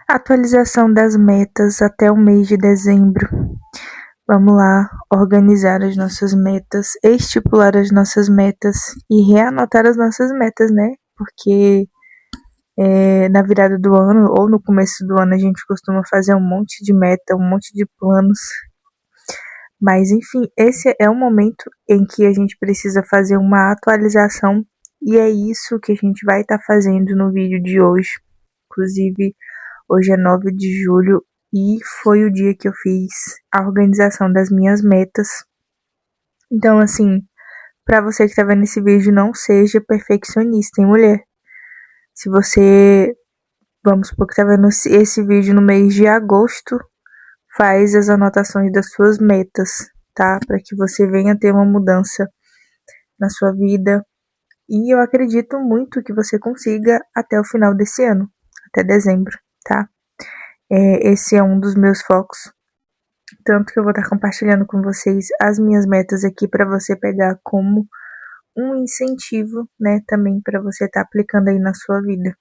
Atualização das metas até o mês de dezembro. Vamos lá organizar as nossas metas, estipular as nossas metas e reanotar as nossas metas, né? Porque na virada do ano ou no começo do ano a gente costuma fazer um monte de meta, um monte de planos. Mas enfim, esse é o momento em que a gente precisa fazer uma atualização e é isso que a gente vai estar fazendo no vídeo de hoje. Inclusive, hoje é 9 de julho e foi o dia que eu fiz a organização das minhas metas. Então, assim, para você que tá vendo esse vídeo, não seja perfeccionista, hein, mulher? Se você, vamos supor que tá vendo esse vídeo no mês de agosto, faz as anotações das suas metas, tá? Para que você venha ter uma mudança na sua vida. E eu acredito muito que você consiga até o final desse ano, até dezembro, tá? Esse é um dos meus focos. Tanto que eu vou estar compartilhando com vocês as minhas metas aqui para você pegar como um incentivo, né, também para você estar aplicando aí na sua vida.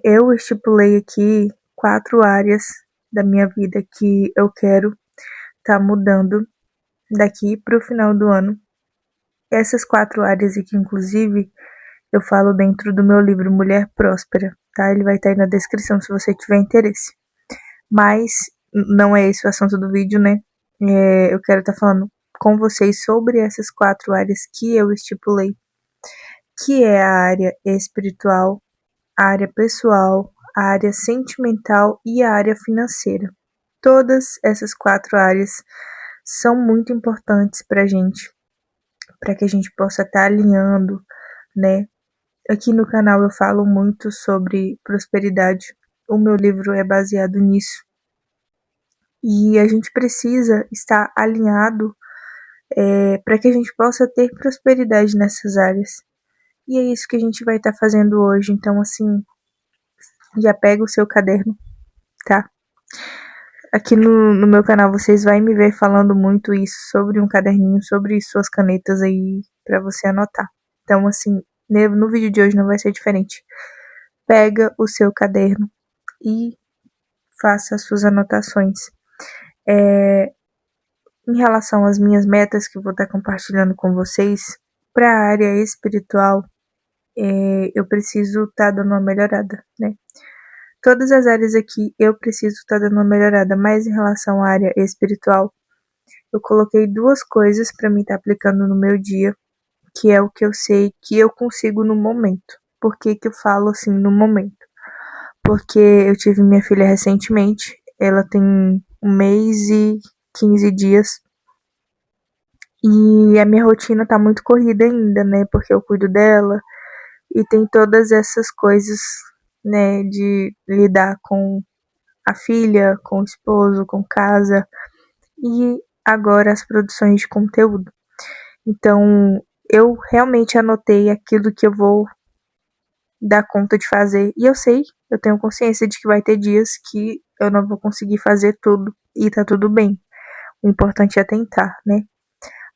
Eu estipulei aqui 4 áreas da minha vida que eu quero estar mudando daqui para o final do ano. Essas 4 áreas aqui, inclusive, eu falo dentro do meu livro Mulher Próspera, tá? Ele vai estar aí na descrição se você tiver interesse. Mas não é esse o assunto do vídeo, né? Eu quero estar falando com vocês sobre essas 4 áreas que eu estipulei, que é a área espiritual, a área pessoal, a área sentimental e a área financeira. Todas essas 4 áreas são muito importantes pra gente, para que a gente possa estar alinhando, né? Aqui no canal eu falo muito sobre prosperidade. O meu livro é baseado nisso. E a gente precisa estar alinhado para que a gente possa ter prosperidade nessas áreas. E é isso que a gente vai estar fazendo hoje. Então, assim, já pega o seu caderno, tá? Aqui no meu canal vocês vão me ver falando muito isso sobre um caderninho, sobre suas canetas aí para você anotar. Então, assim, no vídeo de hoje não vai ser diferente. Pega o seu caderno e faça as suas anotações. Em relação às minhas metas que eu vou estar compartilhando com vocês, para a área espiritual, eu preciso estar dando uma melhorada, né? Todas as áreas aqui eu preciso estar dando uma melhorada, mas em relação à área espiritual, eu coloquei 2 coisas para mim estar aplicando no meu dia, que é o que eu sei que eu consigo no momento. Por que eu falo assim no momento? Porque eu tive minha filha recentemente, ela tem 1 mês e 15 dias. E a minha rotina tá muito corrida ainda, né? Porque eu cuido dela e tem todas essas coisas, né? De lidar com a filha, com o esposo, com casa e agora as produções de conteúdo. Então, eu realmente anotei aquilo que eu vou dar conta de fazer. E eu sei, eu tenho consciência de que vai ter dias que eu não vou conseguir fazer tudo e tá tudo bem. O importante é tentar, né?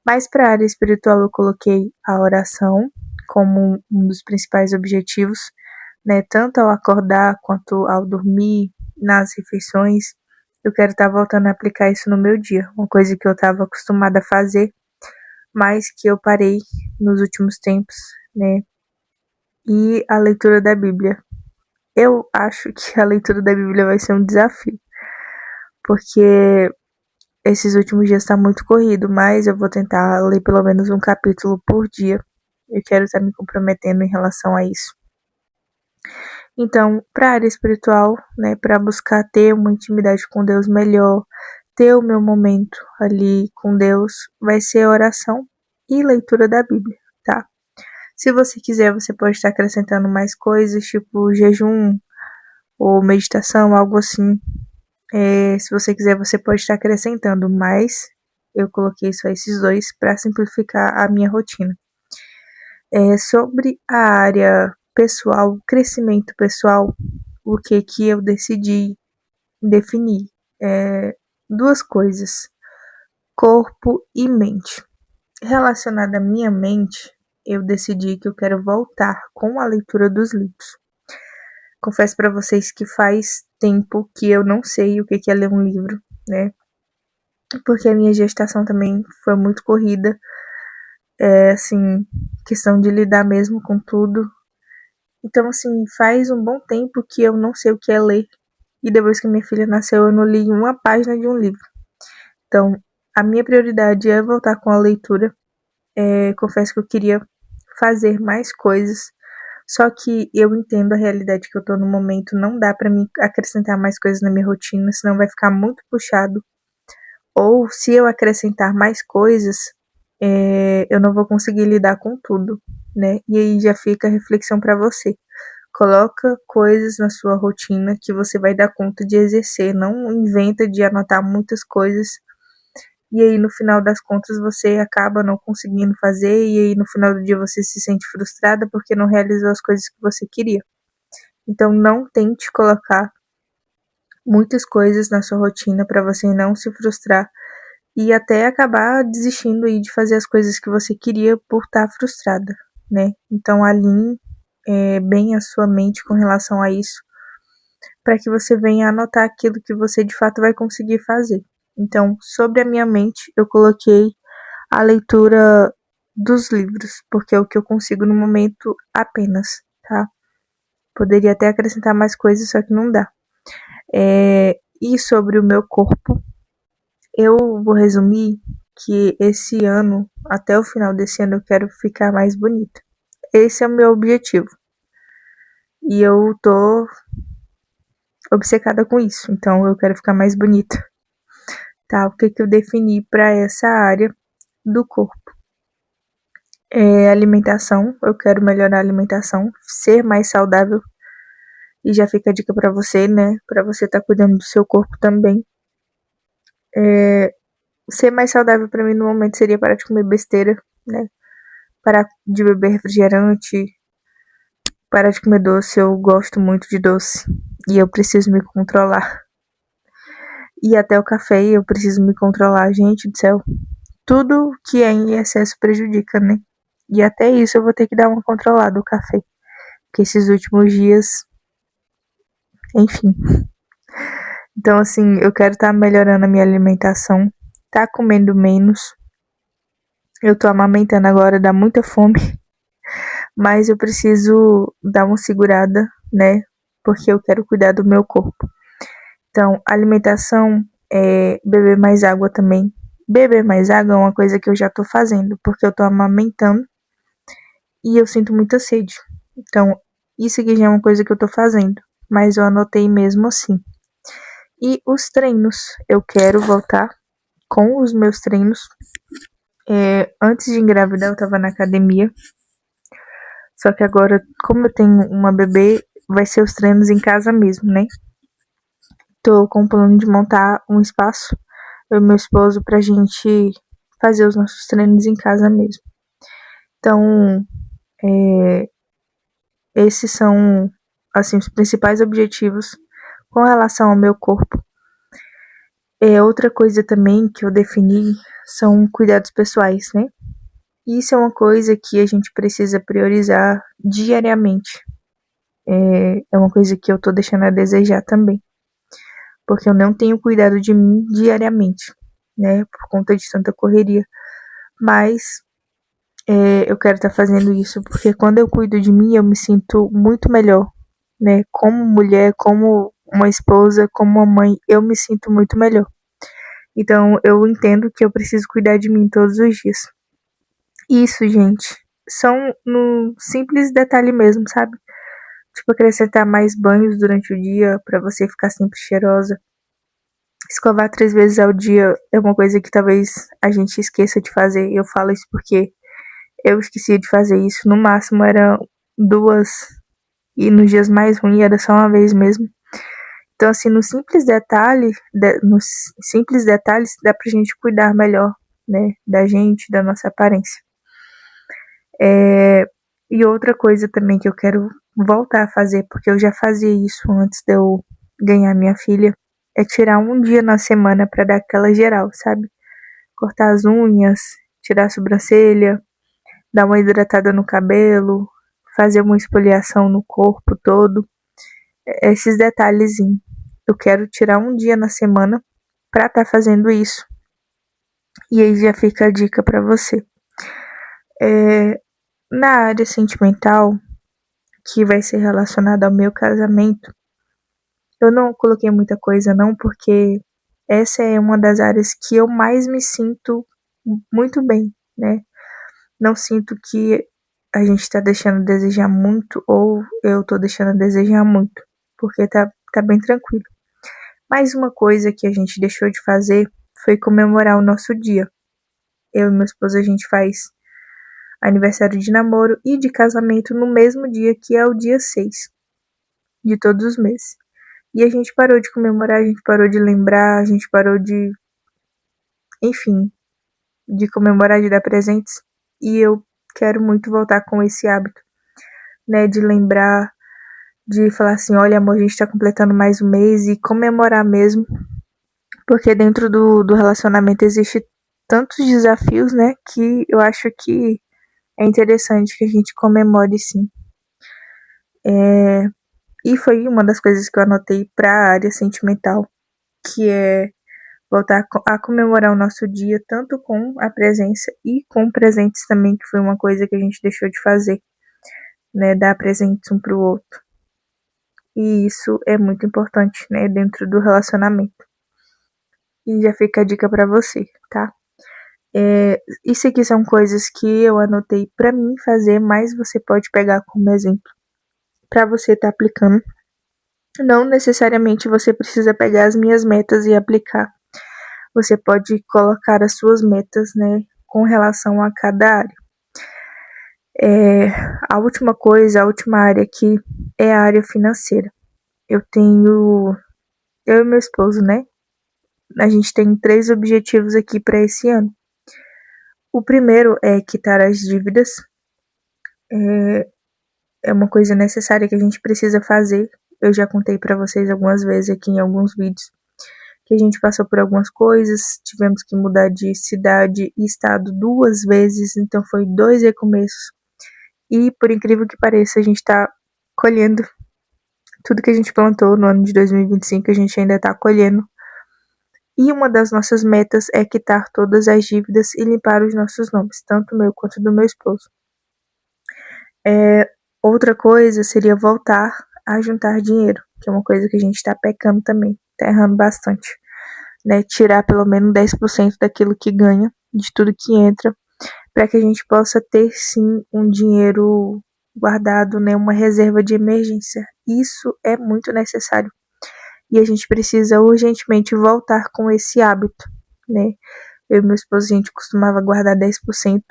Mas para a área espiritual eu coloquei a oração como um dos principais objetivos, né? Tanto ao acordar quanto ao dormir, nas refeições. Eu quero estar voltando a aplicar isso no meu dia. Uma coisa que eu estava acostumada a fazer, mas que eu parei nos últimos tempos, né? E a leitura da Bíblia. Eu acho que a leitura da Bíblia vai ser um desafio, porque esses últimos dias está muito corrido, mas eu vou tentar ler pelo menos um capítulo por dia. Eu quero estar me comprometendo em relação a isso. Então, para a área espiritual, né, para buscar ter uma intimidade com Deus melhor, ter o meu momento ali com Deus, vai ser oração e leitura da Bíblia, tá? Se você quiser, você pode estar acrescentando mais coisas, tipo jejum ou meditação, algo assim. Se você quiser, você pode estar acrescentando, mas eu coloquei só esses 2 para simplificar a minha rotina. Sobre a área pessoal, crescimento pessoal, o que eu decidi definir? 2 coisas, corpo e mente. Relacionada à minha mente, eu decidi que eu quero voltar com a leitura dos livros. Confesso pra vocês que faz tempo que eu não sei o que é ler um livro, né? Porque a minha gestação também foi muito corrida. Assim, questão de lidar mesmo com tudo. Então, assim, faz um bom tempo que eu não sei o que é ler. E depois que minha filha nasceu, eu não li uma página de um livro. Então, a minha prioridade é voltar com a leitura. Confesso que eu queria fazer mais coisas. Só que eu entendo a realidade que eu tô no momento. Não dá pra mim acrescentar mais coisas na minha rotina, senão vai ficar muito puxado. Ou se eu acrescentar mais coisas, eu não vou conseguir lidar com tudo, né? E aí já fica a reflexão pra você. Coloca coisas na sua rotina que você vai dar conta de exercer. Não inventa de anotar muitas coisas. E aí, no final das contas, você acaba não conseguindo fazer. E aí, no final do dia, você se sente frustrada porque não realizou as coisas que você queria. Então, não tente colocar muitas coisas na sua rotina para você não se frustrar e até acabar desistindo aí de fazer as coisas que você queria por estar frustrada, né? Então, alinhe bem a sua mente com relação a isso, para que você venha anotar aquilo que você de fato vai conseguir fazer. Então, sobre a minha mente, eu coloquei a leitura dos livros, porque é o que eu consigo no momento apenas, tá? Poderia até acrescentar mais coisas, só que não dá. E sobre o meu corpo, eu vou resumir que esse ano, até o final desse ano, eu quero ficar mais bonita. Esse é o meu objetivo. E eu tô obcecada com isso, então eu quero ficar mais bonita. Tá? O que eu defini para essa área do corpo? Alimentação, eu quero melhorar a alimentação, ser mais saudável. E já fica a dica para você, né? Para você estar cuidando do seu corpo também. Ser mais saudável para mim no momento seria parar de comer besteira, né? Parar de beber refrigerante, parar de comer doce. Eu gosto muito de doce e eu preciso me controlar. E até o café eu preciso me controlar, gente do céu. Tudo que é em excesso prejudica, né? E até isso eu vou ter que dar uma controlada, o café. Porque esses últimos dias, enfim. Então, assim, eu quero estar melhorando a minha alimentação, tá comendo menos. Eu tô amamentando agora, dá muita fome. Mas eu preciso dar uma segurada, né? Porque eu quero cuidar do meu corpo. Então, alimentação, beber mais água também. Beber mais água é uma coisa que eu já tô fazendo, porque eu tô amamentando e eu sinto muita sede. Então, isso aqui já é uma coisa que eu tô fazendo, mas eu anotei mesmo assim. E os treinos, eu quero voltar com os meus treinos. Antes de engravidar, eu tava na academia. Só que agora, como eu tenho uma bebê, vai ser os treinos em casa mesmo, né? Tô com o plano de montar um espaço, eu e meu esposo, pra gente fazer os nossos treinos em casa mesmo. Então, esses são, assim, os principais objetivos com relação ao meu corpo. Outra coisa também que eu defini são cuidados pessoais, né? Isso é uma coisa que a gente precisa priorizar diariamente. É uma coisa que eu tô deixando a desejar também. Porque eu não tenho cuidado de mim diariamente, né? Por conta de tanta correria. Mas eu quero estar fazendo isso porque quando eu cuido de mim, eu me sinto muito melhor, né? Como mulher, como uma esposa, como uma mãe, eu me sinto muito melhor. Então, eu entendo que eu preciso cuidar de mim todos os dias. Isso, gente, são no simples detalhe mesmo, sabe? Tipo, acrescentar mais banhos durante o dia pra você ficar sempre cheirosa. Escovar 3 vezes ao dia é uma coisa que talvez a gente esqueça de fazer. Eu falo isso porque eu esquecia de fazer isso. No máximo era 2. E nos dias mais ruins era só uma vez mesmo. Então, assim, nos simples detalhes dá pra gente cuidar melhor, né? Da gente, da nossa aparência. E outra coisa também que eu quero voltar a fazer, porque eu já fazia isso antes de eu ganhar minha filha, é tirar um dia na semana pra dar aquela geral, sabe? Cortar as unhas, tirar a sobrancelha, dar uma hidratada no cabelo, fazer uma esfoliação no corpo todo. esses detalhezinhos. Eu quero tirar um dia na semana pra estar fazendo isso. E aí já fica a dica pra você. Na área sentimental, que vai ser relacionada ao meu casamento, eu não coloquei muita coisa não, porque essa é uma das áreas que eu mais me sinto muito bem, né? Não sinto que a gente tá deixando a desejar muito ou eu tô deixando a desejar muito, porque tá bem tranquilo. Mais uma coisa que a gente deixou de fazer foi comemorar o nosso dia. Eu e meu esposo, a gente faz aniversário de namoro e de casamento no mesmo dia, que é o dia 6 de todos os meses. E a gente parou de comemorar, a gente parou de lembrar, a gente parou de, enfim, de comemorar, de dar presentes. E eu quero muito voltar com esse hábito, né, de lembrar, de falar assim, olha amor, a gente tá completando mais um mês e comemorar mesmo, porque dentro do relacionamento existe tantos desafios, né, que eu acho que é interessante que a gente comemore sim. E foi uma das coisas que eu anotei para a área sentimental, que é voltar a comemorar o nosso dia, tanto com a presença e com presentes também, que foi uma coisa que a gente deixou de fazer, né, dar presentes um pro outro. E isso é muito importante, né, dentro do relacionamento. E já fica a dica para você, tá? Isso aqui são coisas que eu anotei para mim fazer, mas você pode pegar como exemplo para você estar aplicando. Não necessariamente você precisa pegar as minhas metas e aplicar. Você pode colocar as suas metas, né, com relação a cada área. A última coisa, a última área aqui é a área financeira. Eu e meu esposo, né, a gente tem 3 objetivos aqui para esse ano. O primeiro é quitar as dívidas. É uma coisa necessária que a gente precisa fazer. Eu já contei para vocês algumas vezes aqui em alguns vídeos que a gente passou por algumas coisas, tivemos que mudar de cidade e estado 2 vezes, então foi 2 recomeços. E por incrível que pareça, a gente tá colhendo tudo que a gente plantou no ano de 2025, a gente ainda tá colhendo. E uma das nossas metas é quitar todas as dívidas e limpar os nossos nomes, tanto o meu quanto do meu esposo. Outra coisa seria voltar a juntar dinheiro, que é uma coisa que a gente tá pecando também, tá errando bastante. Né, tirar pelo menos 10% daquilo que ganha, de tudo que entra, para que a gente possa ter sim um dinheiro guardado, né, uma reserva de emergência. Isso é muito necessário. E a gente precisa urgentemente voltar com esse hábito, né? Eu e meu esposo, a gente costumava guardar 10%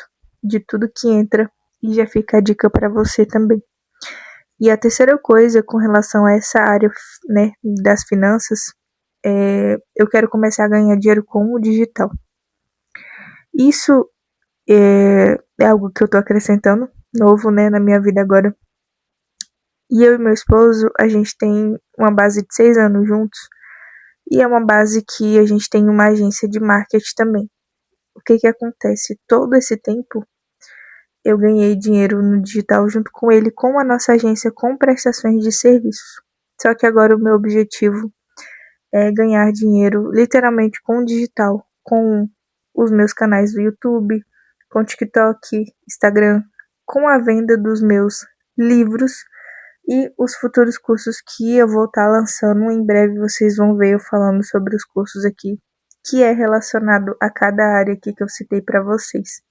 de tudo que entra, e já fica a dica para você também. E a terceira coisa com relação a essa área, né, das finanças, eu quero começar a ganhar dinheiro com o digital. Isso é algo que eu tô acrescentando, novo, né, na minha vida agora. E eu e meu esposo, a gente tem uma base de 6 anos juntos, e é uma base que a gente tem uma agência de marketing também. O que que acontece? Todo esse tempo, eu ganhei dinheiro no digital junto com ele, com a nossa agência, com prestações de serviços. Só que agora o meu objetivo é ganhar dinheiro literalmente com o digital, com os meus canais do YouTube, com TikTok, Instagram, com a venda dos meus livros e os futuros cursos que eu vou estar lançando. Em breve vocês vão ver eu falando sobre os cursos aqui, que é relacionado a cada área aqui que eu citei para vocês.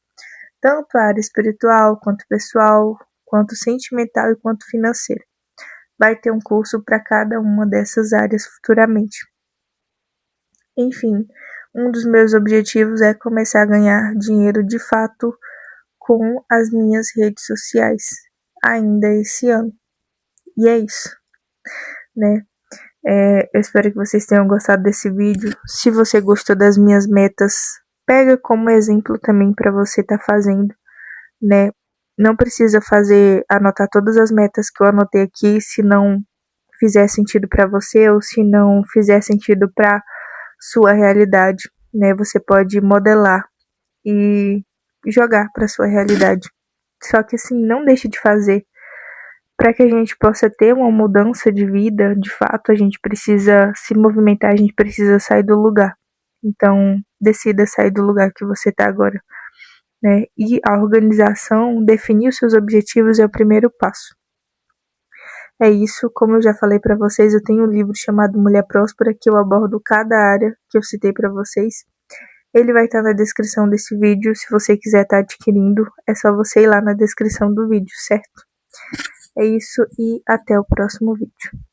Tanto a área espiritual, quanto pessoal, quanto sentimental e quanto financeira. Vai ter um curso para cada uma dessas áreas futuramente. Enfim, um dos meus objetivos é começar a ganhar dinheiro de fato com as minhas redes sociais ainda esse ano. E é isso, né? Eu espero que vocês tenham gostado desse vídeo. Se você gostou das minhas metas, pega como exemplo também para você estar fazendo, né? Não precisa anotar todas as metas que eu anotei aqui se não fizer sentido para você ou se não fizer sentido para sua realidade, né? Você pode modelar e jogar para sua realidade. Só que assim, não deixe de fazer, Para que a gente possa ter uma mudança de vida, de fato, a gente precisa se movimentar, a gente precisa sair do lugar. Então, decida sair do lugar que você está agora, né? E a organização, definir os seus objetivos é o primeiro passo. É isso, como eu já falei para vocês, eu tenho um livro chamado Mulher Próspera que eu abordo cada área que eu citei para vocês. Ele vai estar na descrição desse vídeo, se você quiser estar adquirindo, é só você ir lá na descrição do vídeo, certo? É isso e até o próximo vídeo.